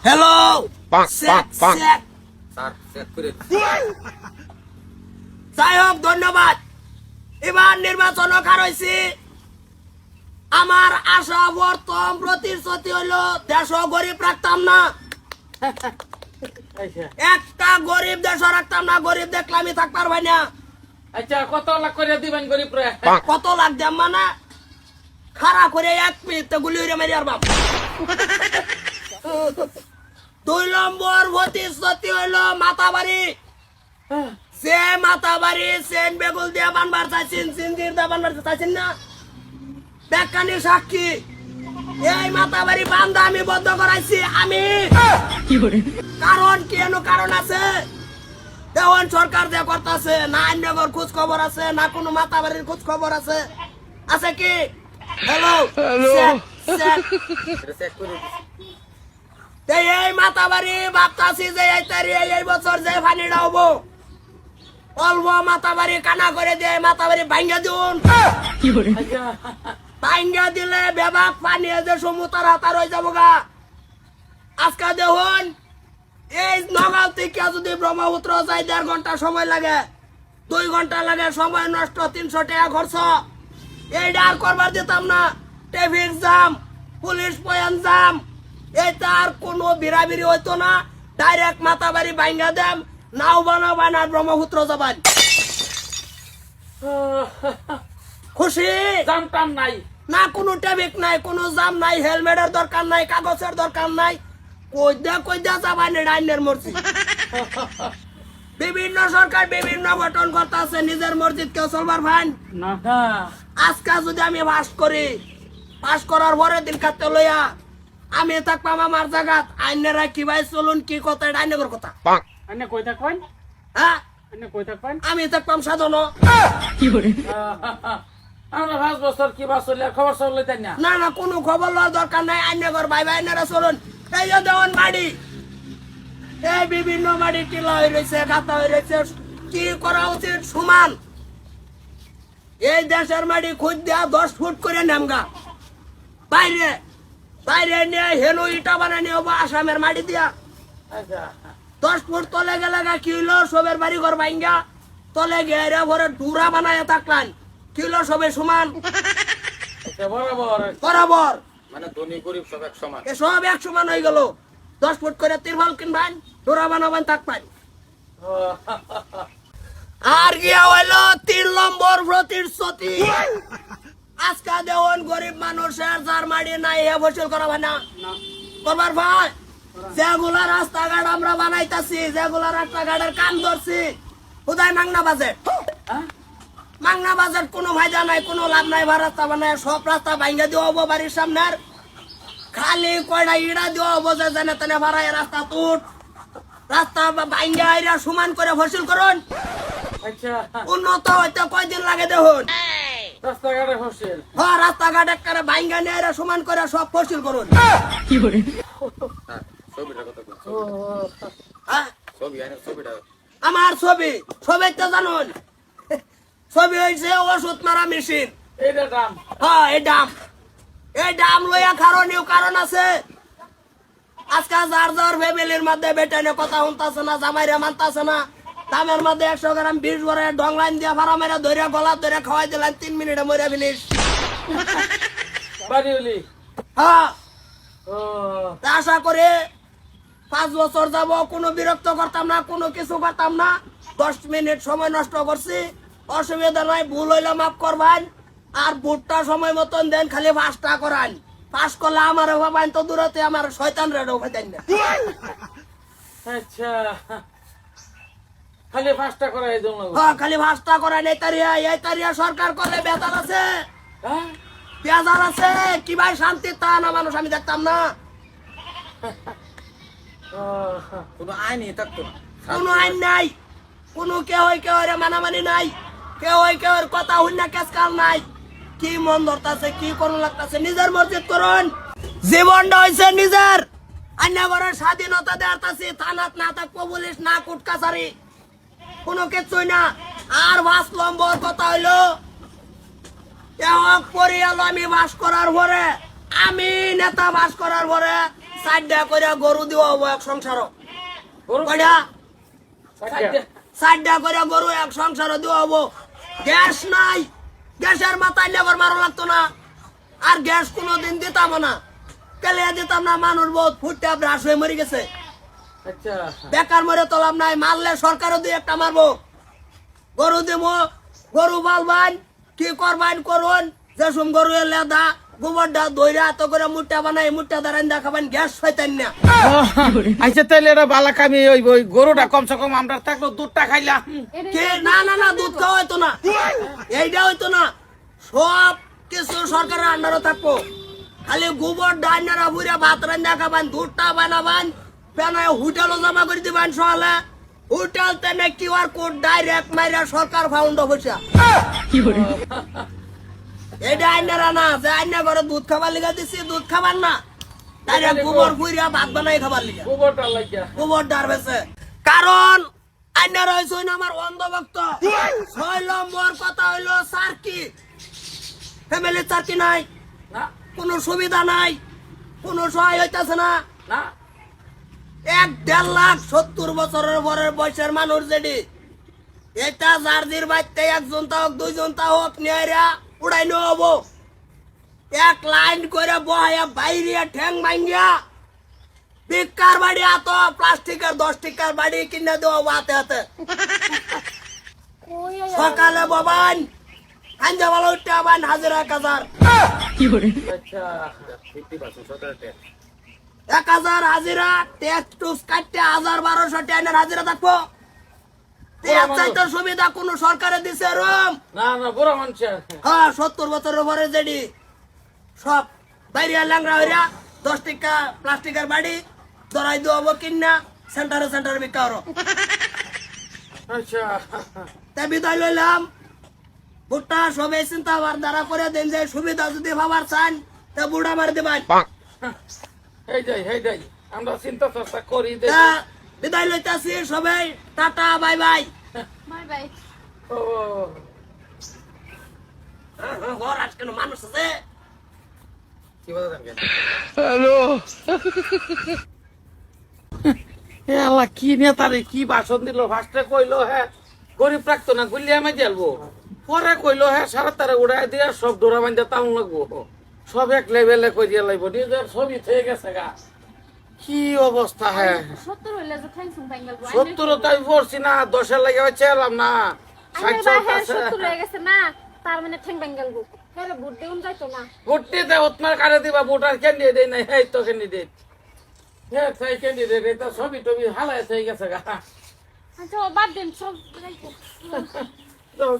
Hello যাই হোক ধন্যবাদ। এবার নির্বাচন হয়েছি। আমার আশা প্রথম প্রতিশ্রুতি হইলো দেশ গরিব রাখতাম না, একটা গরিব দেশ রাখতাম না। গরিব দেখলে আমি থাকতে পারবাই না। আচ্ছা কত লাখ করে দিবেন গরিব রে? কত লাখ দাম মানে খারাপ করে 1 মিনিট গুলি উড়ে মারি আর বাপ। 2 নম্বর প্রতিশ্রুতি হইলো মাতাবাড়ি। যে মাতাবাড়ি সেন বেগুল দিয়ে বানবার চাইছেন, সিন্দির দিয়ে বানবার চাইছেন না, ব্যাখ্যানি সাক্ষী। এই মাতাবাড়ি বান্ধা আমি বন্ধ করাইছি আমি। কারণ কেন কারণ আছে, দেওয়ান সরকার যে করতেছে না, অন্যগর খোঁজ খবর আছে না, কোনো মাতাবাড়ির খোঁজ খবর আছে আছে কি? হ্যালো এই মাতাবাড়ি ভাবতাছি যে এই বছর যে পানি ডাবো অল্প মাতাবাড়ি কানা করে দিয়ে মাতাবাড়ি ভাঙ্গা দিন। ভাঙ্গা দিলে বেবাক পানি যে সমুতার হাতার হয়ে যাবো গা। আজকে দেখুন এই নগাঁও থেকে যদি ব্রহ্মপুত্র যাই 1.5 ঘন্টা সময় লাগে, 2 ঘন্টা লাগে, সময় নষ্ট, 300 টাকা খরচ। এইটা আর করবার দিতাম না। Traffic jam, police point jam, এটা আর কোনো বিরাবিরি হইতো না। ডাইরেক্ট মাতাবাড়ি ভাঙ্গা দেম, নাও বানাবা না ব্রহ্মপুত্র যাবান। খুশি? জাম টান নাই না, কোনো ট্রাফিক নাই, কোনো জাম নাই, হেলমেটের দরকার নাই, কাগজের দরকার নাই। কইদা যাবান আইনের মর্জি। বিভিন্ন সরকার বিভিন্ন গঠন করতেছে, নিজের মসজিদ কেউ চলবার ভাই না। আজকে যদি আমি পাস করি, পাস করার পরের দিন খাতে লইয়া আমি থাকবাম আমার জায়গাত, আইনেরা কি ভাই চলুন কি কথা, এটা আইনের কথা। আনে কই থাকবেন? হ্যাঁ আনে কই থাকবেন? আমি থাকবাম সাধন। আমরা 5 বছর কি বাসলে খবর চলে তাই না? না না, কোনো খবর লওয়ার দরকার নাই। আইনের ভাই ভাই আইনেরা চলুন। এই যে দেওয়ান বাড়ি, এই বিভিন্ন বাড়ি টিলা হয়ে রয়েছে, গাতা হয়ে রয়েছে। কি করা উচিত? সমান এই দেশের মাটি খুঁজ দেয়া 10 ফুট করে নামগা বাইরে বাইরে নিয়ে হেনু ইটা বানানি হবো আসামের মাটি দিয়া। আচ্ছা 10 ফুট তলে গেলে কি হইলো? সবের বাড়ি ঘর ভাঙ্গা তলে গেরা ভরে ডুরা বানায় থাকলেন। কি হইলো? সবে সমান বরাবর বরাবর, মানে ধনী গরিব সব এক সমান। সব এক সমান হয়ে গেল। 10 ফুট করে তিরপাল কিনবেন, ডোরা বানাবেন, থাকবেন। আর গিয়া হইলো 3 নম্বর প্রতিশ্রুতি। আজকে দেওয়ান গরিব মানুষের যার মাটি নাই হে ফসল করাবে না করবার ভাই। যেগুলা রাস্তাঘাট আমরা বানাইতাছি, যেগুলা রাস্তাঘাটের কাম ধরছি, কোথায় মাংনা বাজেট? মাংনা বাজেট কোনো ফায়দা নাই, কোনো লাভ নাই। রাস্তা বানায় সব রাস্তা ভাঙ্গা দেওয়া হবো বাড়ির সামনের। খালি কয়টা ইড়া দেওয়া হবো যে জানে তেনে ভাড়ায় রাস্তা তুট, রাস্তা ভাঙ্গা এরা সমান করে ফসল করুন। আচ্ছা উন্নত হইতে কয়দিন লাগে দেখুন। রাস্তাঘাটে ফসল, হ্যাঁ রাস্তাঘাট একটা ভাঙ্গা নিয়ে এরা সমান করে সব ফসল করুন। হ্যাঁ? আমার ছবি ছবি তো জানুন, ছবি হয়েছে ওষুধ মারা মেশিন। এইটা দাম। হ্যাঁ এই ডাম লইয়া কারণেও কারণ আছে। আজকে যার যার ফ্যামিলির মধ্যে বেটানে কথা শুনতেছে না, জামাইরা মানতেছে না। দামের মধ্যে 100 গ্রাম 20 ভরে ডং লাইন দিয়ে ভাড়া মেরে ধরে গলা ধরে খাওয়াই দিলেন, 3 মিনিটে মরে ফিনিস। বাড়িওলি। হ্যাঁ ও তা আশা করে 5 বছর যাব, কোনো বিরক্ত করতাম না, কোনো কিছু করতাম না। 10 মিনিট সময় নষ্ট করছি, অসুবিধা নাই। ভুল হইলে মাফ করবেন। আর ভোটটা সময় মতন দেন, খালি 5টা করান। 5 করলে আমার ভাবান তো দূরতে আমার শয়তান রেডো ভাইতেন না। আচ্ছা খালি 5টা করে এই জন্য। হ্যাঁ খালি 5টা করান। এই তারিয়া সরকার করলে বেজাল আছে, হ্যাঁ বেজাল আছে। কি ভাই শান্তি তা না মানুষ আমি দেখতাম না। কোনো আইনই থাকতো না, কোনো আইন নাই, কোনো কেউ মানামানি নাই, কেউ কথা হইন না, কেসকাল নাই। কি মন ধরতাছে, কি করুন লাগতাছে, নিজের মসজিদ করুন। জীবনটা হয়েছে নিজের। অন্য ঘরের স্বাধীনতা দেওয়াছি, থানাত না থাকবো পুলিশ না কোর্ট কাছারি, কোনো কিছুই না। আর 5 নম্বর কথা হইলো পরিয়াল আমি বাস করার পরে, আমি নেতা বাস করার পরে সাইডটা করে গরু দিও হবো এক সংসার গরু কয়টা সাইডে। সাইডটা করে গরু এক সংসার দিও হবো গ্যাস নাই গ্যাসের মাথায় লেবার মারো লাগতো না আর গ্যাস কোনোদিন দিতাম না কেলে দিতাম না মানুষ বহুত ফুটতে ব্রাশ হয়ে মরে গেছে আচ্ছা বেকার মরে তোলাম নাই মারলে সরকারও দিয়ে একটা মারবো গরু দিব গরু বালবান কি করবান করুন যেসব গরু লেদা গোবরটা দইরা তো করে মুট্টা বানাই মুট্টা দাঁড়ান দেখাবেন গ্যাস পাইতেন না আচ্ছা তাহলে এটা বালা কামি ওই ওই গরুটা কমসে কম আমরা থাকলো দুধটা খাইলাম কে না না না দুধ খাওয়া হইতো না এইটা হইতো না সব কিছু সরকারের আন্ডারে থাকবো খালি গোবর ডাইনারা বুড়া ভাত রান দেখাবেন দুধটা বানাবেন পেনায় হোটেলও জমা করে দিবেন সকালে হোটেল তেনে কিউআর কোড ডাইরেক্ট মাইরা সরকার ফাউন্ড বসে এইটা আইনারা না যে আইনা করে দুধ খাবার লিগা দিছি দুধ খাবার না ডাইরেক্ট গোবর ফুইরা ভাত বানাই খাবার লিগা গোবরটা লাগিয়া গোবর ডার বেছে কারণ আইনারা হইছে আমার অন্ধভক্ত 6 নম্বর কথা হইলো সার্কি ফ্যামিলি সার্কি নাই না কোনো সুবিধা নাই কোনো সহায় হইতাছে না না 1.5 লাখ 70 বছরের পরের বয়সের মানুষ যেটি এটা জার্জির বাইতে একজন তা হোক দুইজন তা হোক নিয়ে উড়াই নেওয়া হবো এক লাইন করে বহাইয়া বাইরে ঠ্যাং ভাঙ্গিয়া ভিক্ষার বাড়ি এত প্লাস্টিকের 10 টাকার বাড়ি কিনে দেওয়া হাতে হাতে সকালে বাবান খাঞ্জা ভালো উঠতে আবার হাজিরা 1000 আচ্ছা 50% সরকারতে 1000 হাজিরা ট্যাক্স টুস কাটতে 1200 টাকার হাজিরা থাকবো চাইতে সুবিধা কোন সরকারে দিছে রুম না না বড় মানুষ হ্যাঁ 70 বছরের পরে যেডি সব বাইরে ল্যাংরা হইরা 10 টাকা প্লাস্টিকের বাড়ি ধরাই দেবো কিনা সেন্টারে বিকা হরো আচ্ছা তাই বিদায় লইলাম ভুট্টা সবাই চিন্তা দ্বারা করে দেন যে সুবিধা যদি ভাবার চান তা বুড়া মারি দেবেন এই যাই আমরা চিন্তা চর্চা করি তা বিদায় লইতাছি সবাই tata bye bye bye bye ও ঘর আজকে মানুষ আছে কি বলা যাবে আল্লাহ কি নেতারে কি ভাষণ দিল ফার্স্টে কইলো হ্যাঁ গরিব রাখতো না গুলিয়া আমি জ্বালবো পরে কইলো হ্যাঁ সারা তারা উড়াই দিয়ে সব ডোরা বান্ধা তাও লাগবো সব এক লেভেলে করিয়া লাগবো নিজের ছবি থেকে গেছে গা কি অবস্থা হ্যাঁ 70 হইলে যে থ্যাঙ্কস বেঙ্গল বয় 70 তো আমি পড়ছি না 10-এর লাগে চেলাম না আরে 60 ভাই হ্যাঁ আছে 70 হয়ে গেছে না তার মানে থ্যাঙ্ক বেঙ্গল গো হ্যাঁ বুট দেউন যাইতো না ভোটটি দে উত্তর কারে দিবা ভোটার ক্যান্ডিডেট নাই এই তো ক্যান্ডিডেট হ্যাঁ তাই ক্যান্ডিডেট এটা ছবি টবি হালাই থেকে গেছে গা আচ্ছা বাদ দেন সব যাও